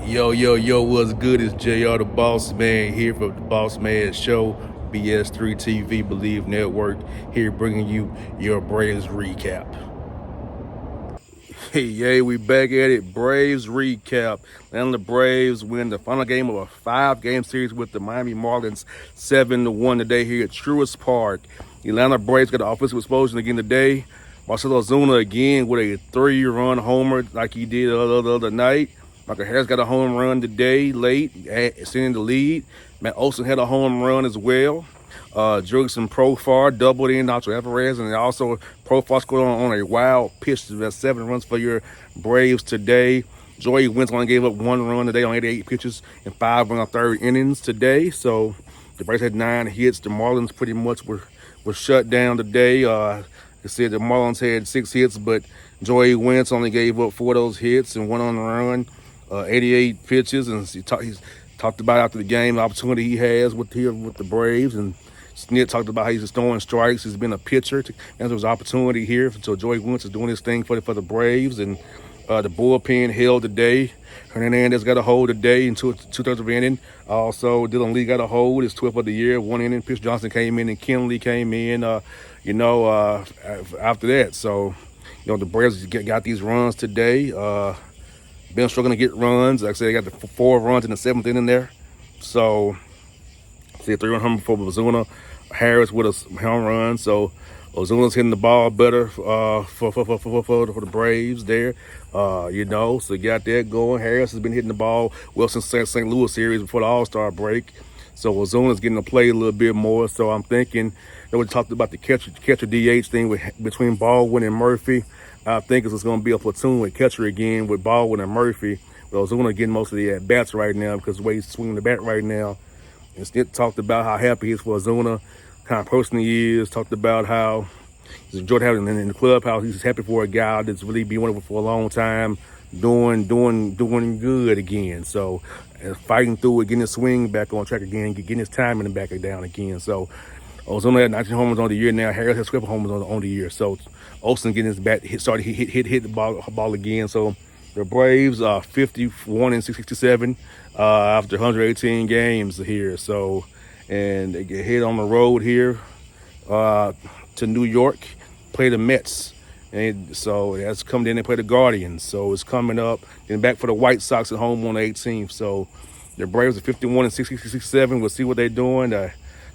Yo, what's good? It's JR the Boss Man here from the Boss Man Show, BS3 TV, Believe Network, here bringing you your Braves recap. Hey, we back at it. Braves recap. Atlanta Braves win the final game of a 5-game series with the Miami Marlins 7-1 today here at Truist Park. The Atlanta Braves got an offensive explosion again today. Marcell Ozuna again with a 3-run homer like he did the other night. Michael Harris got a home run today, late, extending the lead. Matt Olson had a home run as well. Jurickson Profar doubled in Nacho Alvarez, and also Profar scored on a wild pitch. That's 7 runs for your Braves today. Joey Wentz only gave up 1 run today on 88 pitches and 5 on 3rd innings today. So the Braves had 9 hits. The Marlins pretty much were shut down today. They said the Marlins had 6 hits, but Joey Wentz only gave up 4 of those hits and 1 on the run. 88 pitches, and he's talked about after the game the opportunity he has with the Braves, and Snitker talked about how he's just throwing strikes. He's been a pitcher, and there was opportunity here. So Joey Wentz is doing his thing for the Braves, and the bullpen held today. Hernandez got a hold today in 2/3 of an inning. Also, Dylan Lee got a hold. His 12th of the year, 1 inning. Pitch Johnson came in, and Kenley came in. After that, so the Braves got these runs today. Been struggling to get runs. Like I said, they got the 4 runs in the 7th inning there. So, see a 3-run homer for Ozuna. Harris with a home run. So, Ozuna's hitting the ball better for the Braves there. So you got that going. Harris has been hitting the ball well since St. Louis series before the All-Star break. So Ozuna's getting to play a little bit more. So I'm thinking that we talked about the catcher DH thing between Baldwin and Murphy. I think it's going to be a platoon with catcher again with Baldwin and Murphy. But Ozuna getting most of the at-bats right now because of the way he's swinging the bat right now. And Snit talked about how happy he is for Ozuna, kind of person he is. Talked about how he's enjoyed having him in the clubhouse. He's happy for a guy that's really been with him for a long time, doing good again. So fighting through it, getting his swing back on track again, getting his timing back down again. So Ozuna had 19 homers on the year now. Harris has 12 homers on the year. So Olsen getting his bat started hit the ball again. So the Braves are 51-67 after 118 games here. So, and they get hit on the road here to New York, play the Mets. And so that's coming in. They play the Guardians. So it's coming up. Then back for the White Sox at home on the 18th. So the Braves are 51-67. We'll see what they're doing.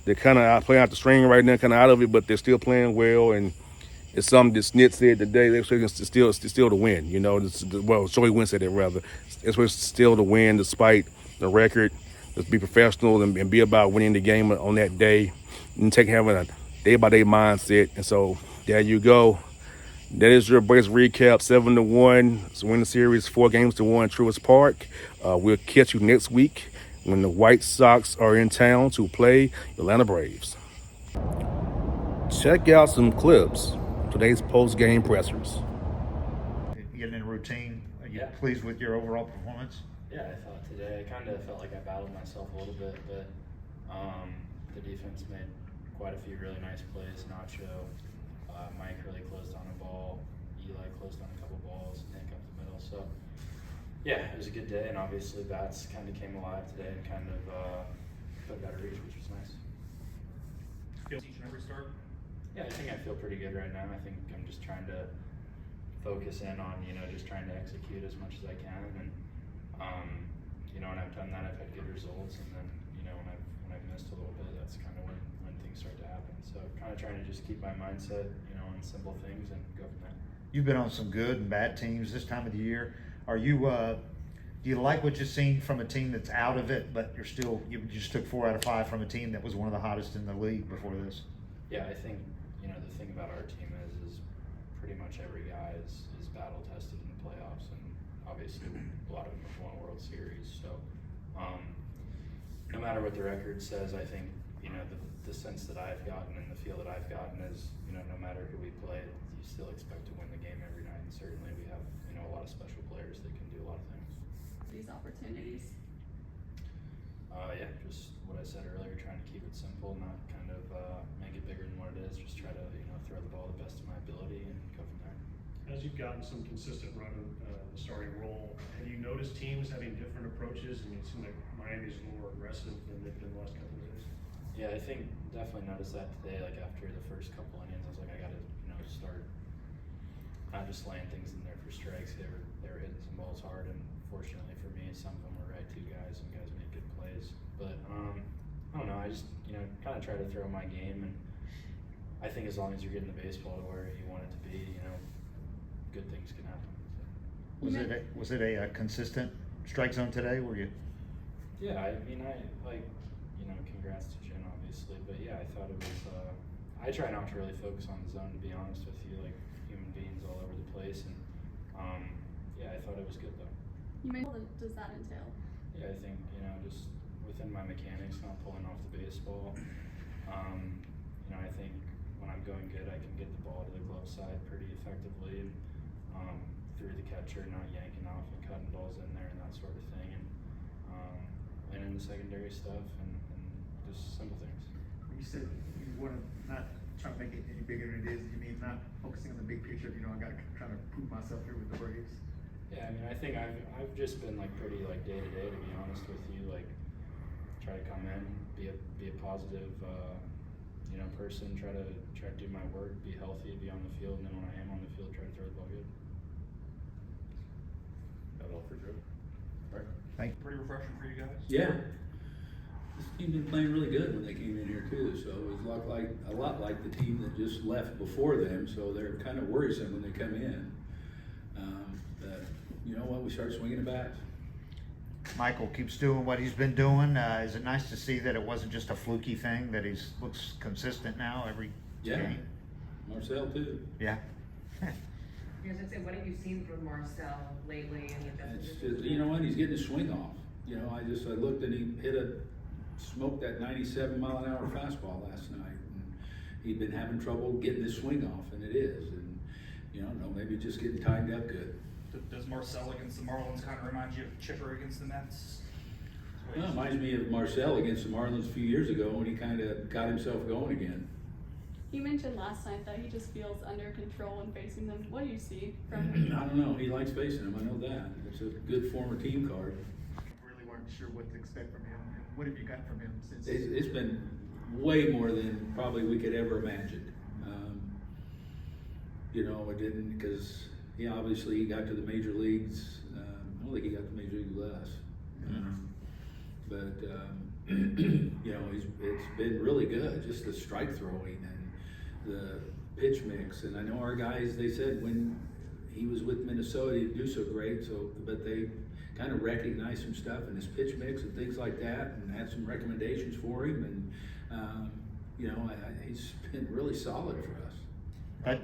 They're kind of playing out the string right now, kind of out of it, but they're still playing well. And it's something that Snit said today. They're still to win. Well, Joey Wentz said it rather. It's still to win despite the record. Just be professional and be about winning the game on that day, and having a day-by-day mindset. And so there you go. That is your Braves recap. 7-1. So win the series 4-1 Truist Park. We'll catch you next week when the White Sox are in town to play the Atlanta Braves. Check out some clips. Today's post-game pressers. Getting in routine, are you pleased with your overall performance? Yeah, I thought today, I kind of felt like I battled myself a little bit, but the defense made quite a few really nice plays. Nacho, Mike really closed on a ball, Eli closed on a couple balls, Nick up the middle. So, yeah, it was a good day, and obviously bats kind of came alive today and kind of put better reach, which was nice. Feel each and every start? Yeah, I think I feel pretty good right now. I think I'm just trying to focus in on, just trying to execute as much as I can. And, when I've done that, I've had good results. And then, when I've missed a little bit, that's kind of when things start to happen. So kind of trying to just keep my mindset, on simple things and go from there. You've been on some good and bad teams this time of the year. Are you, do you like what you've seen from a team that's out of it, but you just took 4 out of 5 from a team that was one of the hottest in the league before this? Yeah, I think, the thing about our team is pretty much every guy is battle tested in the playoffs, and obviously a lot of them have won World Series. So no matter what the record says, I think, the sense that I've gotten and the feel that I've gotten is, no matter who we play, you still expect to win the game every night. And certainly we have, a lot of special players that can do a lot of things. These opportunities? Yeah, just what I said earlier, trying to keep it simple, not kind of make it bigger than what it is. Just try to, throw the ball the best of my ability and go from there. As you've gotten some consistent run in the starting role. Have you noticed teams having different approaches? I mean, it seems like Miami's more aggressive than they've been the last couple of days. Yeah, I think definitely noticed that today. Like after the first couple innings, I was like, I gotta, start not just laying things in there for strikes. They were hitting some balls hard, and fortunately for me, some of them were right to guys, and guys made good plays. But I don't know. I just kind of try to throw my game, and I think as long as you're getting the baseball to where you want it to be, good things can happen. So. Was it a consistent strike zone today? Were you? Yeah, I mean, congrats to Jen, obviously, but yeah, I thought it was. I try not to really focus on the zone, to be honest with you, like human beings all over the place, and yeah, I thought it was good though. You may. What does that entail? Yeah, I think just within my mechanics, not pulling off the baseball. I think when I'm going good, I can get the ball to the glove side pretty effectively, and through the catcher, not yanking off and cutting balls in there and that sort of thing, and in the secondary stuff and just simple things. You said you want to not try to make it any bigger than it is. You mean not focusing on the big picture? I got to try to prove myself here with the Braves. Yeah, I mean, I think I've just been like pretty like day to day, to be honest with you. Like, try to come in, be a positive, person. Try to do my work, be healthy, be on the field, and then when I am on the field, try to throw the ball good. That all for Joe. Right. Thank you. Pretty refreshing for you guys. Yeah. This team been playing really good when they came in here too, so it was a lot like the team that just left before them, so they're kind of worrisome when they come in. But you know what, we start swinging the bats. Michael keeps doing what he's been doing. Is it nice to see that it wasn't just a fluky thing, that he's looks consistent now every game? Marcel too. Yeah. I was gonna say, what have you seen from Marcel lately? It's just, you know what, he's getting his swing off. I looked and he smoked that 97-mile-an-hour fastball last night. And he'd been having trouble getting his swing off, and it is. And maybe just getting timed up good. Does Marcel against the Marlins kind of remind you of Chipper against the Mets? Well, it reminds me of Marcel against the Marlins a few years ago when he kind of got himself going again. You mentioned last night that he just feels under control when facing them. What do you see from him? I don't know. He likes facing him. I know that. It's a good former team card. Really weren't sure what to expect from him. What have you got from him since? It's been way more than probably we could ever imagine. It didn't, because he obviously got to the major leagues. I don't think he got to Major League less. But it's been really good. Just the strike throwing and the pitch mix. And I know our guys, they said when he was with Minnesota, he didn't do so great. But they kind of recognized some stuff in his pitch mix and things like that, and had some recommendations for him. And he's been really solid for us.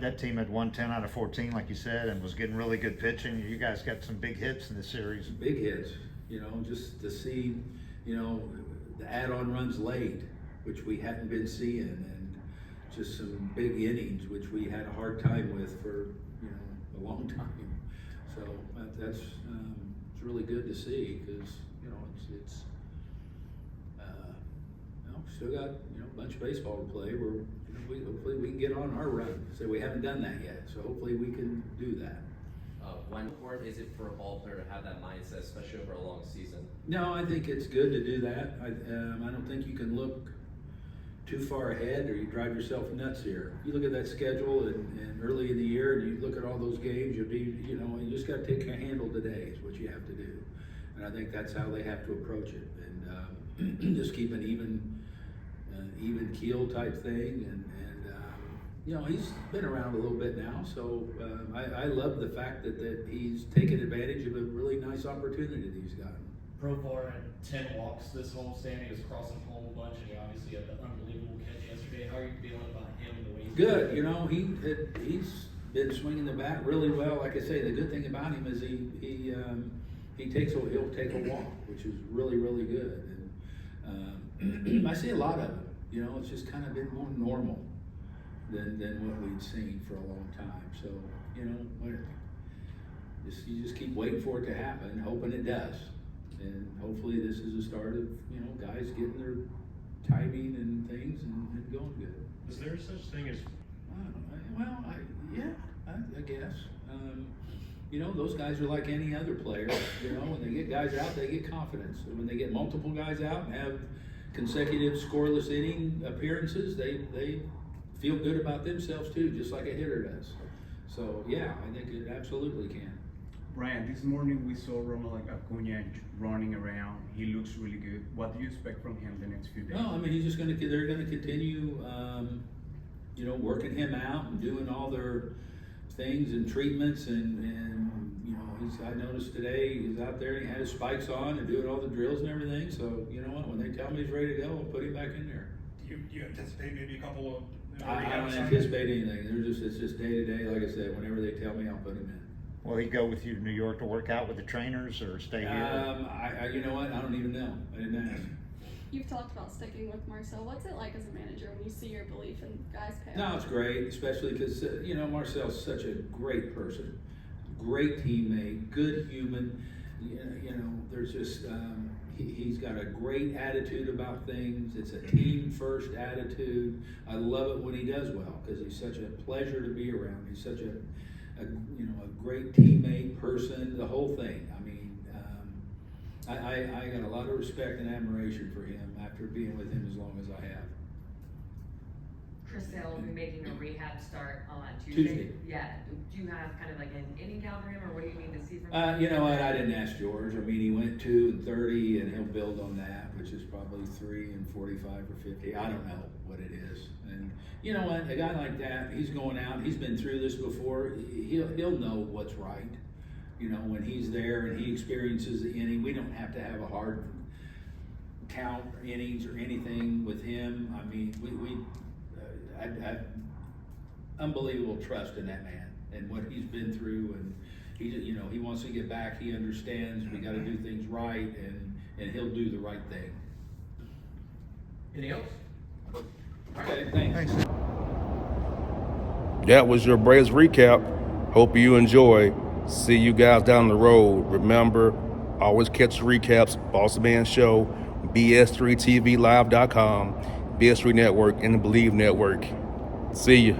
That team had won 10 out of 14, like you said, and was getting really good pitching. You guys got some big hits in this series. Big hits, just to see, the add-on runs late, which we hadn't been seeing, and just some big innings, which we had a hard time with for, a long time. So that's it's really good to see, because, it's still got, a bunch of baseball to play. Hopefully we can get on our run. So we haven't done that yet. So hopefully we can do that. When important is it for a ball player to have that mindset, especially over a long season? No, I think it's good to do that. I don't think you can look too far ahead, or you drive yourself nuts here. You look at that schedule and early in the year, and you look at all those games. You just got to take a handle today is what you have to do. And I think that's how they have to approach it, and just keep an even keel type thing. And he's been around a little bit now, so I love the fact that he's taken advantage of a really nice opportunity that he's gotten. Profar had 10 walks this homestand. He was crossing home a bunch, and he obviously had the unbelievable catch yesterday. How are you feeling about him and the way he's good? He's been swinging the bat really well. Like I say, the good thing about him is he'll take a walk, which is really, really good. And I see a lot of it. It's just kind of been more normal than what we'd seen for a long time. So you just keep waiting for it to happen, hoping it does. And hopefully this is the start of, guys getting their timing and things and going good. Is there such thing as? I guess. you know, those guys are like any other player. You know, when they get guys out, they get confidence. And when they get multiple guys out and have consecutive scoreless inning appearances, they feel good about themselves too, just like a hitter does. So yeah, I think it absolutely can. Brian, this morning we saw Ronald Acuna running around. He looks really good. What do you expect from him the next few days? No, I mean, they're gonna continue, you know, working him out and doing all their things and treatments and you know, I noticed today he's out there and he had his spikes on and doing all the drills and everything. So you know what, when they tell me he's ready to go, I'll put him back in there. Do you anticipate maybe a couple of? I don't anticipate anything. It's just day to day. Like I said, whenever they tell me, I'll put him in. Will he go with you to New York to work out with the trainers or stay here? You know what? I don't even know. I didn't ask. You've talked about sticking with Marcel. What's it like as a manager when you see your belief in guys pay off? No, it's great, especially because, you know, Marcel's such a great person, great teammate, good human. You know, there's just, he's got a great attitude about things. It's a team first attitude. I love it when he does well because he's such a pleasure to be around. He's such a great teammate, person, the whole thing. I mean, I got a lot of respect and admiration for him after being with him as long as I have. Chris Sale will be making a rehab start on Tuesday. Yeah. Do you have kind of like an inning count for him, or what do you need to see from him? You know what? I didn't ask George. I mean, he went 2 and 30, and he'll build on that, which is probably 3 and 45 or 50. I don't know what it is. And you know what? A guy like that, he's going out. He's been through this before. He'll know what's right. You know, when he's there and he experiences the inning, we don't have to have a hard count innings or anything with him. I mean, I unbelievable trust in that man and what he's been through, and he wants to get back. He understands we got to do things right, and he'll do the right thing. Anything else? Okay, thanks. That was your Braves recap. Hope you enjoy. See you guys down the road. Remember, always catch the recaps. Boss Man Show, BS3TVLive.com, BS3 Network, and the Believe Network. See you.